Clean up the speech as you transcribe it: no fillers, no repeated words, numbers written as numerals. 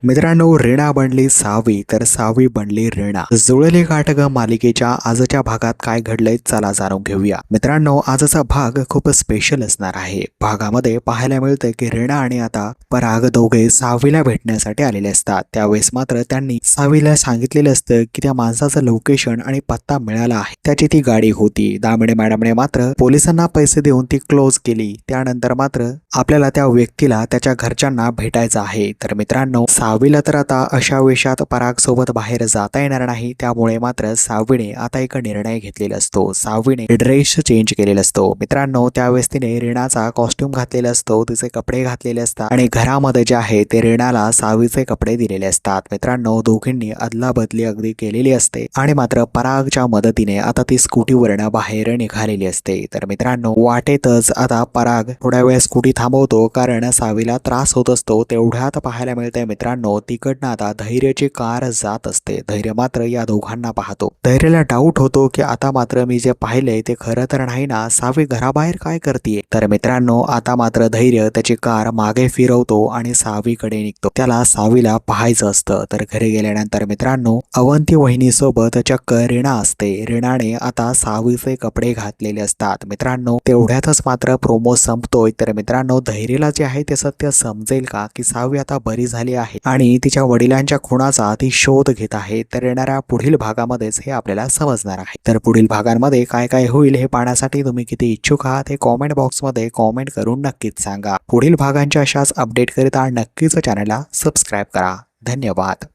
मित्रांनो, रीना बनली सावी तर सावी बनली रीना. जुळले गाठ ग मालिकेच्या आजच्या भागात काय घडलंय चला जाणून घेऊया. मित्रांनो, आजचा भाग खूप स्पेशल असणार आहे. भागामध्ये पाहायला मिळतं की रीना आणि आता पराग दोघे सावीला भेटण्यासाठी आलेले असतात. त्यावेळेस मात्र त्यांनी सावीला सांगितलेलं असतं की त्या माणसाचं लोकेशन आणि पत्ता मिळाला आहे, त्याची ती गाडी होती. दामिनी मॅडमने मात्र पोलिसांना पैसे देऊन ती क्लोज केली. त्यानंतर मात्र आपल्याला त्या व्यक्तीला त्याच्या घरच्यांना भेटायचं आहे. तर मित्रांनो, सावीला तर आता अशा वेशात पराग सोबत बाहेर जाता येणार नाही. त्यामुळे मात्र सावीने आता एक निर्णय घेतलेला असतो. सावीने ड्रेस चेंज केलेला असतो. मित्रांनो, त्यावेळेस तिने रीनाचा कॉस्ट्युम घातलेला असतो, तिचे कपडे घातलेले असतात आणि घरामध्ये जे आहे ते रीनाला सावीचे कपडे दिलेले असतात. मित्रांनो, दोघींनी अदला बदली अगदी केलेली असते आणि मात्र परागच्या मदतीने आता ती स्कूटीवरनं बाहेर निघालेली असते. तर मित्रांनो, वाटेतच आता पराग थोड्या वेळ स्कूटी थांबवतो कारण सावीला त्रास होत असतो. तेवढ्यात पाहायला मिळतंय मित्रांनो, तिकडनं आता धैर्यची कार जात असते. धैर्य मात्र या दोघांना पाहतो. धैर्यला डाऊट होतो की आता मात्र मी जे पाहिलंय ते खरं तर नाही ना, सावी घराबाहेर काय करतीये. तर मित्रांनो, आता मात्र धैर्य त्याची कार मागे फिरवतो आणि सावीकडे निघतो. त्याला सावीला पाहायचं असतं. तर घरी गेल्यानंतर मित्रांनो, अवंती वहिनी सोबत चक्क रीना असते. रीनाने आता सावीचे कपडे घातलेले असतात. मित्रांनो, तेवढ्यातच मात्र प्रोमो संपतोय. तर मित्रांनो, धैर्यला जे आहे ते सत्य समजेल का की सावी आता बरी झाली आहे आणि तिच्या वडिलांच्या खुनाचा ती शोध घेत आहे. तर येणाऱ्या पुढील भागामध्येच हे आपल्याला समजणार आहे. तर पुढील भागांमध्ये काय काय होईल हे पाहण्यासाठी तुम्ही किती इच्छुक आहात हे कॉमेंट बॉक्समध्ये कॉमेंट करून नक्कीच सांगा. पुढील भागांच्या अशाच अपडेट करिता नक्कीच चॅनलला सबस्क्राईब करा. धन्यवाद.